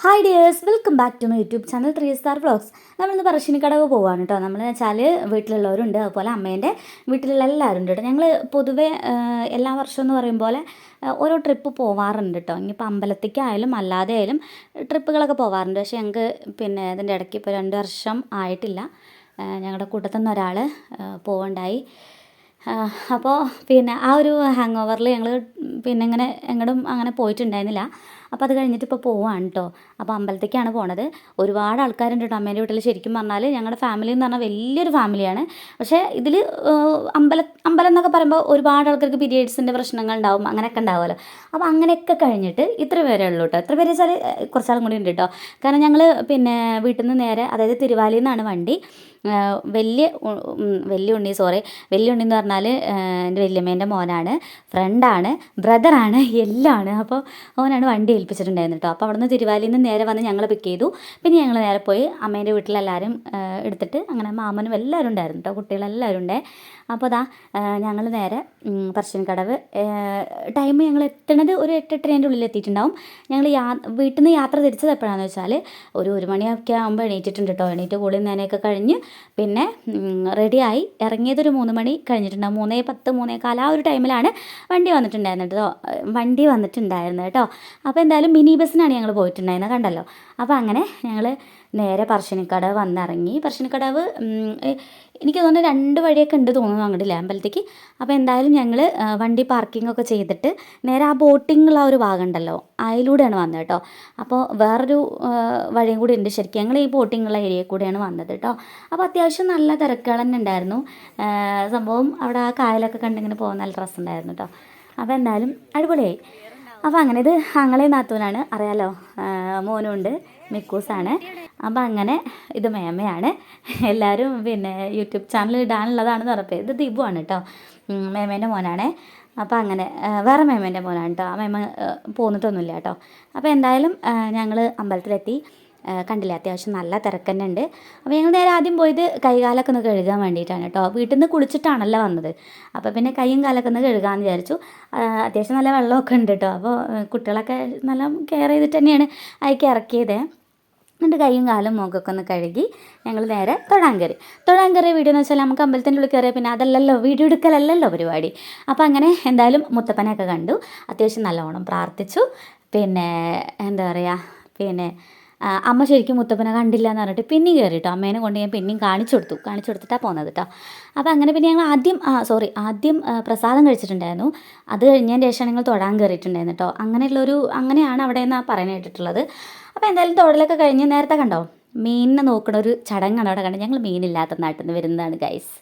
Hi dears, welcome back to my YouTube channel 3 star vlogs. നമ്മളിന്ന് പറശ്ശിനിക്കടവ് പോവാണ് കേട്ടോ. നമ്മൾ വെച്ചാൽ വീട്ടിലുള്ളവരുണ്ട്, അതുപോലെ അമ്മേൻ്റെ വീട്ടിലുള്ള എല്ലാവരും ഉണ്ട് കേട്ടോ. ഞങ്ങൾ പൊതുവേ എല്ലാ വർഷവും എന്ന് പറയും പോലെ ഓരോ ട്രിപ്പ് പോവാറുണ്ട് കേട്ടോ. ഇനിയിപ്പോൾ അമ്പലത്തേക്കായാലും അല്ലാതെ ആയാലും ട്രിപ്പുകളൊക്കെ പോവാറുണ്ട്. പക്ഷേ ഞങ്ങൾക്ക് പിന്നെ ഇതിൻ്റെ ഇടയ്ക്ക് ഇപ്പോൾ 2 വർഷം ആയിട്ടില്ല. ഞങ്ങളുടെ കൂട്ടത്തിൽ നിന്ന് ഒരാൾ പോവുണ്ടായി. അപ്പോൾ പിന്നെ ആ ഒരു ഹാങ് ഓവറിൽ ഞങ്ങൾ പിന്നെ ഇങ്ങനെ എങ്ങോട്ടും അങ്ങനെ പോയിട്ടുണ്ടായിരുന്നില്ല. അപ്പോൾ അത് കഴിഞ്ഞിട്ട് ഇപ്പോൾ പോവാണ് കേട്ടോ. അപ്പോൾ അമ്പലത്തേക്കാണ് പോണത്. ഒരുപാട് ആൾക്കാരുണ്ട് കേട്ടോ അമ്മേൻ്റെ വീട്ടിൽ. ശരിക്കും പറഞ്ഞാൽ ഞങ്ങളുടെ ഫാമിലി എന്ന് പറഞ്ഞാൽ വലിയൊരു ഫാമിലിയാണ്. പക്ഷേ ഇതിൽ അമ്പലം എന്നൊക്കെ പറയുമ്പോൾ ഒരുപാട് ആൾക്കാർക്ക് പീരിയഡ്സിൻ്റെ പ്രശ്നങ്ങൾ ഉണ്ടാവും, അങ്ങനെയൊക്കെ ഉണ്ടാവുമല്ലോ. അപ്പോൾ അങ്ങനെയൊക്കെ കഴിഞ്ഞിട്ട് ഇത്ര പേരേ ഉള്ളൂ കേട്ടോ. എത്ര പേര് വെച്ചാൽ കുറച്ചാളും കൂടി ഉണ്ട് കേട്ടോ. കാരണം ഞങ്ങൾ പിന്നെ വീട്ടിൽ നിന്ന് നേരെ, അതായത് തിരുവാലിയിൽ നിന്നാണ് വണ്ടി. വലിയ ഉണ്ണി എന്ന് പറഞ്ഞാൽ എൻ്റെ വല്യമ്മേൻ്റെ മോനാണ്, ഫ്രണ്ടാണ്, ബ്രദറാണ്, എല്ലാമാണ്. അപ്പോൾ അവനാണ് വണ്ടി ഏൽപ്പിച്ചിട്ടുണ്ടായിരുന്നു കേട്ടോ. അപ്പോൾ അവിടെ നിന്ന് തിരുവാലിയിൽ നിന്ന് നേരെ വന്ന് ഞങ്ങൾ പിക്ക് ചെയ്തു. പിന്നെ ഞങ്ങൾ നേരെ പോയി അമ്മേൻ്റെ വീട്ടിലെല്ലാവരും എടുത്തിട്ട്, അങ്ങനെ മാമനും എല്ലാവരും ഉണ്ടായിരുന്നു കേട്ടോ, കുട്ടികളെല്ലാവരും ഉണ്ട്. അപ്പോൾ അതാ ഞങ്ങൾ നേരെ പറശ്ശിനിക്കടവ്, ടൈം ഞങ്ങൾ എത്തണത് ഒരു 8-8:30 ഉള്ളിൽ എത്തിയിട്ടുണ്ടാവും. ഞങ്ങൾ വീട്ടിൽ നിന്ന് യാത്ര തിരിച്ചത് എപ്പോഴാണെന്ന് വെച്ചാൽ ഒരു 1 മണിയൊക്കെ ആകുമ്പോൾ എണീറ്റിട്ടുണ്ട് കേട്ടോ. എണീറ്റ് കൂടി നനയൊക്കെ കഴിഞ്ഞ് പിന്നെ റെഡിയായി ഇറങ്ങിയതൊരു 3 മണി കഴിഞ്ഞിട്ടുണ്ടാവും. 3:10, 3:15 ആ ഒരു ടൈമിലാണ് വണ്ടി വന്നിട്ടുണ്ടായിരുന്നത് കേട്ടോ. അപ്പോൾ എന്തായാലും മിനി ബസ്സിനാണ് ഞങ്ങൾ പോയിട്ടുണ്ടായിരുന്നത്, കണ്ടല്ലോ. അപ്പോൾ അങ്ങനെ ഞങ്ങൾ നേരെ പറശ്ശിനിക്കടവ് വന്നിറങ്ങി. പറശ്ശിനിക്കടവ് എനിക്ക് തോന്നുന്നു 2 വഴിയൊക്കെ ഉണ്ട് തോന്നുന്നു അങ്ങോട്ടില്ലേ അമ്പലത്തേക്ക്. അപ്പോൾ എന്തായാലും ഞങ്ങൾ വണ്ടി പാർക്കിംഗ് ഒക്കെ ചെയ്തിട്ട് നേരെ ആ ബോട്ടിങ്ങുള്ള ഒരു ഭാഗം ഉണ്ടല്ലോ, അതിലൂടെയാണ് വന്നത് കേട്ടോ. അപ്പോൾ വേറൊരു വഴിയും കൂടി ഉണ്ട്. ശരിക്കും ഞങ്ങൾ ഈ ബോട്ടിങ്ങുള്ള ഏരിയയിൽ കൂടെയാണ് വന്നത് കേട്ടോ. അപ്പോൾ അത്യാവശ്യം നല്ല തിരക്കുകൾ തന്നെ ഉണ്ടായിരുന്നു. സംഭവം അവിടെ ആ കായലൊക്കെ കണ്ടിങ്ങനെ പോകാൻ നല്ല രസമുണ്ടായിരുന്നു കേട്ടോ. അപ്പോൾ എന്തായാലും അടിപൊളിയായി. അപ്പോൾ അങ്ങനെ ഇത് ആങ്ങളെ നാത്തൂനാണ്, അറിയാലോ, മോനുണ്ട്, മിക്കൂസാണ്. അപ്പോൾ അങ്ങനെ ഇത് മേമയാണ്. എല്ലാവരും പിന്നെ യൂട്യൂബ് ചാനൽ ഇടാനുള്ളതാണെന്ന് പറഞ്ഞപ്പോൾ ഇത് ദീപുവാണ് കേട്ടോ, മേമേൻ്റെ മോനാണ്. അപ്പോൾ അങ്ങനെ വേറെ മേമേൻ്റെ മോനാണ് കേട്ടോ. ആ മേമ പോന്നിട്ടൊന്നുമില്ല കേട്ടോ. അപ്പോൾ എന്തായാലും ഞങ്ങൾ അമ്പലത്തിലെത്തി. കണ്ടില്ലേ, അത്യാവശ്യം നല്ല തിരക്ക് തന്നെ ഉണ്ട്. അപ്പോൾ ഞങ്ങൾ നേരെ ആദ്യം പോയത് കൈകാലൊക്കെ ഒന്ന് കഴുകാൻ വേണ്ടിയിട്ടാണ് കേട്ടോ. വീട്ടിൽ നിന്ന് കുളിച്ചിട്ടാണല്ലോ വന്നത്. അപ്പോൾ പിന്നെ കൈയും കാലൊക്കെ ഒന്ന് കഴുകാമെന്ന് വിചാരിച്ചു. അത്യാവശ്യം നല്ല വെള്ളമൊക്കെ ഉണ്ട് കേട്ടോ. അപ്പോൾ കുട്ടികളൊക്കെ നല്ല കെയർ ചെയ്തിട്ട് തന്നെയാണ് അതിലേക്ക് ഇറക്കിയത്. എന്നിട്ട് കൈയും കാലും മുഖമൊക്കെ ഒന്ന് കഴുകി ഞങ്ങൾ നേരെ തൊഴാൻ കയറി. വീഡിയോ എന്ന് വെച്ചാൽ നമുക്ക് അമ്പലത്തിൻ്റെ ഉള്ളിൽ കയറിയാൽ പിന്നെ അതല്ലല്ലോ, വീഡിയോ എടുക്കലല്ലല്ലോ പരിപാടി. അപ്പോൾ അങ്ങനെ എന്തായാലും മുത്തപ്പനെയൊക്കെ കണ്ടു, അത്യാവശ്യം നല്ലോണം പ്രാർത്ഥിച്ചു. പിന്നെ എന്താ പറയുക, പിന്നെ അമ്മ ശരിക്കും മുത്തപ്പനെ കണ്ടില്ല എന്ന് പറഞ്ഞിട്ട് പിന്നെയും കയറി കേട്ടോ. അമ്മേനെ കൊണ്ട് ഞാൻ പിന്നെയും കാണിച്ചു കൊടുത്തിട്ടാണ് പോകുന്നത് കേട്ടോ. അപ്പോൾ അങ്ങനെ പിന്നെ ഞങ്ങൾ ആദ്യം പ്രസാദം കഴിച്ചിട്ടുണ്ടായിരുന്നു. അത് കഴിഞ്ഞതിന് ശേഷം ഞങ്ങൾ തൊഴാൻ കയറിയിട്ടുണ്ടായിരുന്നു കേട്ടോ. അങ്ങനെയാണ് അവിടെ നിന്നാണ് പറയുന്നത് കേട്ടിട്ടുള്ളത്. അപ്പോൾ എന്തായാലും തൊഴലൊക്കെ കഴിഞ്ഞ് നേരത്തെ കണ്ടോ മീനിനെ നോക്കണ ഒരു ചടങ്ങാണ് അവിടെ കണ്ടത്. ഞങ്ങൾ മീനില്ലാത്ത നാട്ടിൽ നിന്ന് വരുന്നതാണ് ഗൈസ്.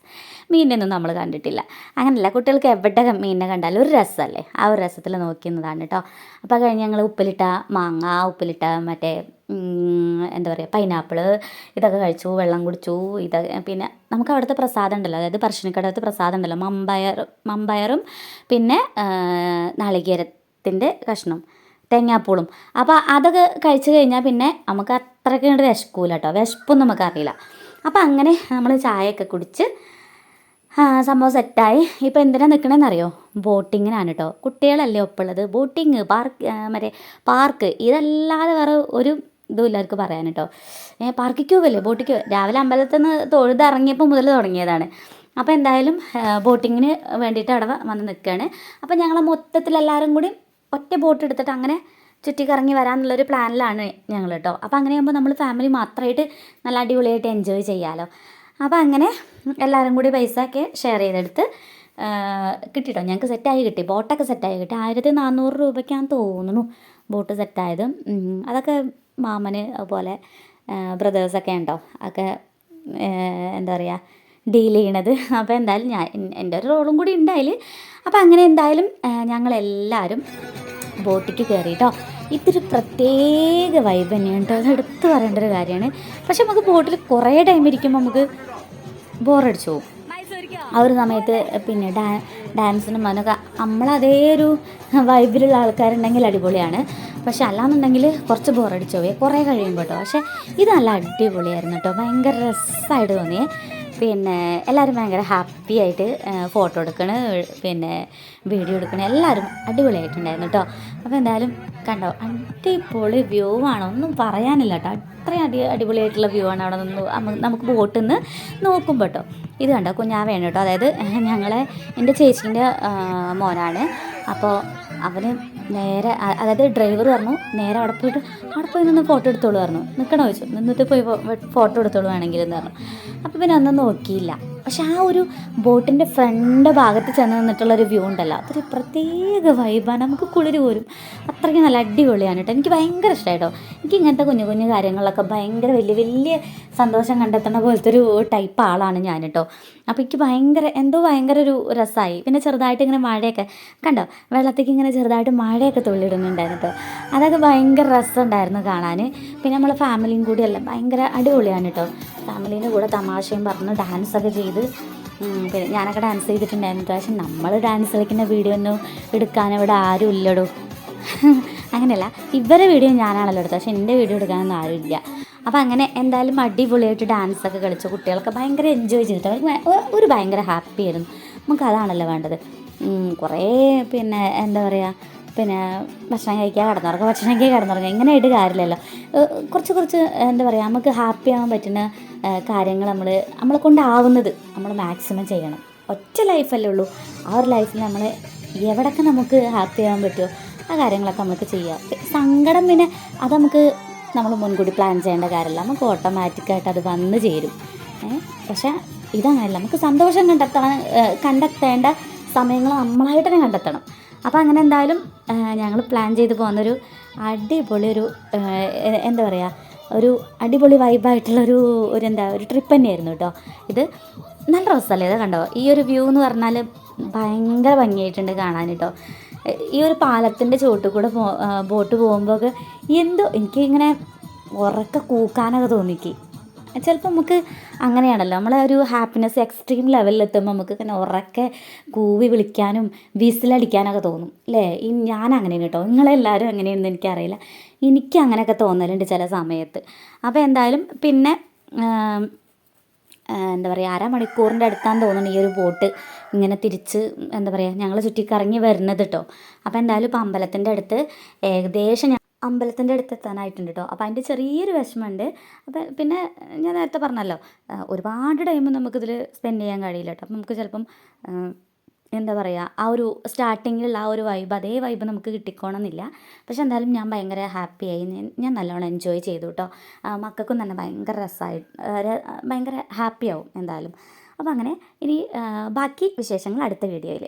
മീനിനൊന്നും നമ്മൾ കണ്ടിട്ടില്ല. അങ്ങനെയല്ല, കുട്ടികൾക്ക് എവിടെ മീനിനെ കണ്ടാലും ഒരു രസമല്ലേ, ആ ഒരു രസത്തിൽ നോക്കുന്നതാണ് കേട്ടോ. അപ്പോൾ കഴിഞ്ഞ് ഞങ്ങൾ ഉപ്പിലിട്ട മാങ്ങ, ഉപ്പിലിട്ട മറ്റേ എന്താ പറയുക പൈനാപ്പിള്, ഇതൊക്കെ കഴിച്ചു, വെള്ളം കുടിച്ചു. പിന്നെ നമുക്ക് അവിടുത്തെ പ്രസാദം ഉണ്ടല്ലോ, അതായത് പറശ്ശിനിക്കടവത്തെ പ്രസാദം ഉണ്ടല്ലോ, മമ്പയറും പിന്നെ നാളികേരത്തിൻ്റെ കഷ്ണം, തേങ്ങാപ്പൂളും. അപ്പോൾ അതൊക്കെ കഴിച്ച് കഴിഞ്ഞാൽ പിന്നെ നമുക്ക് അത്രയ്ക്ക് കണ്ട് വിശക്കൂല കേട്ടോ, വിശപ്പൊന്നും നമുക്കറിയില്ല. അപ്പോൾ അങ്ങനെ നമ്മൾ ചായയൊക്കെ കുടിച്ച് സംഭവം സെറ്റായി. ഇപ്പോൾ എന്തിനാണ് നിൽക്കണമെന്നറിയോ, ബോട്ടിങ്ങിനാണ് കേട്ടോ. കുട്ടികളല്ലേ ഒപ്പുള്ളത്. ബോട്ടിങ്, പാർക്ക് ഇതല്ലാതെ വേറെ ഒരു ഇതും എല്ലാവർക്കും പറയാൻ കേട്ടോ. പാർക്കിക്കോ അല്ലേ, ബോട്ടിക്കോ. രാവിലെ അമ്പലത്തിൽ നിന്ന് തൊഴുതിറങ്ങിയപ്പോൾ മുതൽ തുടങ്ങിയതാണ്. അപ്പോൾ എന്തായാലും ബോട്ടിങ്ങിന് വേണ്ടിയിട്ട് അവിടെ വന്ന് നിൽക്കുകയാണ്. അപ്പോൾ ഞങ്ങൾ മൊത്തത്തിലെല്ലാവരും കൂടി ഒറ്റ ബോട്ട് എടുത്തിട്ട് അങ്ങനെ ചുറ്റിക്കറങ്ങി വരാമെന്നുള്ളൊരു പ്ലാനിലാണ് ഞങ്ങൾ കേട്ടോ. അപ്പോൾ അങ്ങനെ ആകുമ്പോൾ നമ്മൾ ഫാമിലി മാത്രമായിട്ട് നല്ല അടിപൊളിയായിട്ട് എൻജോയ് ചെയ്യാമല്ലോ. അപ്പോൾ അങ്ങനെ എല്ലാവരും കൂടി പൈസ ഒക്കെ ഷെയർ ചെയ്തെടുത്ത് കിട്ടിട്ടോ. ഞങ്ങൾക്ക് സെറ്റായി കിട്ടി, ബോട്ടൊക്കെ സെറ്റായി കിട്ടി. 1400 രൂപയ്ക്കാന്ന് തോന്നുന്നു ബോട്ട് സെറ്റായത്. അതൊക്കെ മാമന് അതുപോലെ ബ്രദേഴ്സൊക്കെ ഉണ്ടോ ഒക്കെ എന്താ പറയുക ഡീൽ ചെയ്യണത്. അപ്പോൾ എന്തായാലും എൻ്റെ ഒരു റോളും കൂടി ഉണ്ട് അതിൽ. അപ്പോൾ അങ്ങനെ എന്തായാലും ഞങ്ങളെല്ലാവരും ബോട്ടിക്ക് കയറി കേട്ടോ. ഇതൊരു പ്രത്യേക വൈബ് തന്നെയാണ് കേട്ടോ, അത് എടുത്ത് പറയേണ്ട ഒരു കാര്യമാണ്. പക്ഷെ നമുക്ക് ബോട്ടിൽ കുറേ ടൈം ഇരിക്കുമ്പോൾ നമുക്ക് ബോറടിച്ചു പോകും. ആ ഒരു സമയത്ത് പിന്നെ ഡാൻസിനും അതിനൊക്കെ നമ്മളതേ ഒരു വൈബിലുള്ള ആൾക്കാരുണ്ടെങ്കിൽ അടിപൊളിയാണ്. പക്ഷെ അല്ലാന്നുണ്ടെങ്കിൽ കുറച്ച് ബോറടിച്ചു പോയി കുറേ കഴിയുമ്പോൾ കേട്ടോ. പക്ഷേ ഇത് നല്ല അടിപൊളിയായിരുന്നു കേട്ടോ, ഭയങ്കര രസമായിട്ട് തോന്നിയേ. പിന്നെ എല്ലാവരും ഭയങ്കര ഹാപ്പി ആയിട്ട് ഫോട്ടോ എടുക്കണ്, പിന്നെ വീഡിയോ എടുക്കണ എല്ലാവരും അടിപൊളിയായിട്ടുണ്ടായിരുന്നു കേട്ടോ. അപ്പോൾ എന്തായാലും കണ്ടോ, അടിപൊളി വ്യൂ ആണ്, ഒന്നും പറയാനില്ല കേട്ടോ. അത്രയും അടിപൊളിയായിട്ടുള്ള വ്യൂ ആണ് അവിടെ നിന്ന് നമുക്ക് ബോട്ടിൽ നിന്ന് നോക്കുമ്പോൾ കേട്ടോ. ഇത് കണ്ടോ കുഞ്ഞാവയാണ് കേട്ടോ, അതായത് എൻ്റെ ചേച്ചീൻ്റെ മോനാണ്. അപ്പോൾ അവന് നേരെ, അതായത് ഡ്രൈവർ പറഞ്ഞു നേരെ അവിടെ പോയി നിന്ന് ഫോട്ടോ എടുത്തോളൂ പറഞ്ഞു. നിൽക്കണോ ചോദിച്ചു, നിന്നിട്ട് പോയി ഫോട്ടോ എടുത്തോളൂ വേണമെങ്കിൽ എന്ന് പറഞ്ഞു. അപ്പോൾ പിന്നെ ഒന്നും നോക്കിയില്ല. പക്ഷെ ആ ഒരു ബോട്ടിൻ്റെ ഫ്രണ്ട് ഭാഗത്ത് ചെന്ന് നിന്നിട്ടുള്ളൊരു വ്യൂ ഉണ്ടല്ലോ, അതൊരു പ്രത്യേക വൈബാണ്, നമുക്ക് കുളിര് പോരും. അത്രയ്ക്ക് നല്ല അടിപൊളിയാണ് കേട്ടോ. എനിക്ക് ഭയങ്കര ഇഷ്ടമായിട്ടോ. എനിക്ക് ഇങ്ങനത്തെ കുഞ്ഞു കുഞ്ഞു കാര്യങ്ങളിലൊക്കെ ഭയങ്കര വലിയ സന്തോഷം കണ്ടെത്തുന്ന പോലത്തെ ഒരു ടൈപ്പ് ആളാണ് ഞാൻ കേട്ടോ. അപ്പോൾ എനിക്ക് ഭയങ്കര ഒരു രസമായി. പിന്നെ ചെറുതായിട്ട് ഇങ്ങനെ മഴയൊക്കെ കണ്ടോ, വെള്ളത്തേക്ക് ഇങ്ങനെ ചെറുതായിട്ട് മഴയൊക്കെ തുള്ളിയിടുന്നുണ്ടായിരുന്നു കേട്ടോ. അതൊക്കെ ഭയങ്കര രസമുണ്ടായിരുന്നു കാണാൻ. പിന്നെ നമ്മളെ ഫാമിലിയും കൂടിയല്ല, ഭയങ്കര അടിപൊളിയാണ് കേട്ടോ. ഫാമിലീൻ്റെ കൂടെ തമാശയും പറഞ്ഞ് ഡാൻസൊക്കെ ചെയ്ത്, പിന്നെ ഞാനൊക്കെ ഡാൻസ് ചെയ്തിട്ടുണ്ടായിരുന്നു. പക്ഷേ നമ്മൾ ഡാൻസ് കളിക്കുന്ന വീഡിയോ ഒന്നും എടുക്കാൻ ഇവിടെ ആരും ഇല്ലടോ. അങ്ങനെയല്ല, ഇവരെ വീഡിയോ ഞാനാണല്ലോ എടുത്തത്, പക്ഷേ എൻ്റെ വീഡിയോ എടുക്കാനൊന്നും ആരുമില്ല. അപ്പോൾ അങ്ങനെ എന്തായാലും അടിപൊളിയായിട്ട് ഡാൻസൊക്കെ കളിച്ചു. കുട്ടികളൊക്കെ ഭയങ്കര എൻജോയ് ചെയ്തിട്ട് അവർക്ക് ഒരു ഭയങ്കര ഹാപ്പി ആയിരുന്നു. നമുക്ക് അതാണല്ലോ വേണ്ടത്. കുറേ പിന്നെ എന്താ പറയുക, പിന്നെ ഭക്ഷണം കഴിക്കുക, കിടന്നുറങ്ങുക, ഇങ്ങനെയായിട്ട് കാര്യമില്ലല്ലോ. കുറച്ച് എന്താ പറയുക, നമുക്ക് ഹാപ്പി ആവാൻ പറ്റുന്ന കാര്യങ്ങൾ നമ്മളെ കൊണ്ടാവുന്നത് നമ്മൾ മാക്സിമം ചെയ്യണം. ഒറ്റ ലൈഫല്ലേ ഉള്ളൂ. ആ ഒരു ലൈഫിൽ നമ്മൾ എവിടെയൊക്കെ നമുക്ക് ഹാപ്പി ആവാൻ പറ്റുമോ ആ കാര്യങ്ങളൊക്കെ നമുക്ക് ചെയ്യാം. സങ്കടം പിന്നെ അത് നമ്മൾ മുൻകൂട്ടി പ്ലാൻ ചെയ്യേണ്ട കാര്യമല്ല, നമുക്ക് ഓട്ടോമാറ്റിക്കായിട്ട് അത് വന്നു ചേരും. പക്ഷേ ഇതങ്ങനെയല്ല, നമുക്ക് സന്തോഷം കണ്ടെത്തേണ്ട സമയങ്ങൾ നമ്മളായിട്ട് തന്നെ കണ്ടെത്തണം. അപ്പോൾ അങ്ങനെ എന്തായാലും ഞങ്ങൾ പ്ലാൻ ചെയ്ത് പോകുന്നൊരു അടിപൊളി എന്താ പറയുക, ഒരു അടിപൊളി വൈബായിട്ടുള്ളൊരു ഒരു ട്രിപ്പ് തന്നെയായിരുന്നു കേട്ടോ. ഇത് നല്ല രസമല്ലേ, ഇത് കണ്ടോ, ഈ ഒരു വ്യൂ എന്ന് പറഞ്ഞാൽ ഭയങ്കര ഭംഗിയായിട്ടുണ്ട് കാണാൻ കേട്ടോ. ഈ ഒരു പാലത്തിൻ്റെ ചുവട്ടിൽ കൂടെ ബോട്ട് പോകുമ്പോൾ എന്തോ എനിക്കിങ്ങനെ ഉറക്കെ കൂക്കാനൊക്കെ തോന്നിക്ക്. ചിലപ്പോൾ നമുക്ക് അങ്ങനെയാണല്ലോ, നമ്മളെ ഒരു ഹാപ്പിനെസ് എക്സ്ട്രീം ലെവലിലെത്തുമ്പോൾ നമുക്ക് ഇങ്ങനെ ഉറക്കെ കൂവി വിളിക്കാനും വിസിലടിക്കാനൊക്കെ തോന്നും അല്ലേ. ഞാൻ അങ്ങനെയാണ് കേട്ടോ, നിങ്ങളെല്ലാവരും എങ്ങനെയാണെന്ന് എനിക്കറിയില്ല, എനിക്ക് അങ്ങനെയൊക്കെ തോന്നലുണ്ട് ചില സമയത്ത്. അപ്പോൾ എന്തായാലും പിന്നെ എന്താ പറയുക, അരമണിക്കൂറിൻ്റെ അടുത്താന്ന് തോന്നുന്നു ഈ ഒരു ബോട്ട് ഇങ്ങനെ തിരിച്ച് എന്താ പറയുക ഞങ്ങൾ ചുറ്റിക്കറങ്ങി വരുന്നത് കേട്ടോ. അപ്പോൾ എന്തായാലും ഇപ്പോൾ ഏകദേശം അമ്പലത്തിൻ്റെ അടുത്ത് എത്താനായിട്ടുണ്ട് കേട്ടോ. അപ്പോൾ അതിൻ്റെ ചെറിയൊരു വിഷമമുണ്ട്. അപ്പോൾ പിന്നെ ഞാൻ നേരത്തെ പറഞ്ഞല്ലോ, ഒരുപാട് ടൈം നമുക്കിതിൽ സ്പെൻഡ് ചെയ്യാൻ കഴിയില്ല കേട്ടോ. അപ്പം നമുക്ക് ചിലപ്പം എന്താ പറയുക, ആ ഒരു സ്റ്റാർട്ടിങ്ങിലുള്ള ആ ഒരു വൈബ്, അതേ വൈബ് നമുക്ക് കിട്ടിക്കോണമെന്നില്ല. പക്ഷെ എന്തായാലും ഞാൻ ഭയങ്കര ഹാപ്പിയായി, ഞാൻ നല്ലോണം എൻജോയ് ചെയ്തു കേട്ടോ. മക്കൾക്കും തന്നെ ഭയങ്കര രസമായി, ഭയങ്കര ഹാപ്പിയാവും എന്തായാലും. അപ്പോൾ അങ്ങനെ ഇനി ബാക്കി വിശേഷങ്ങൾ അടുത്ത വീഡിയോയിൽ.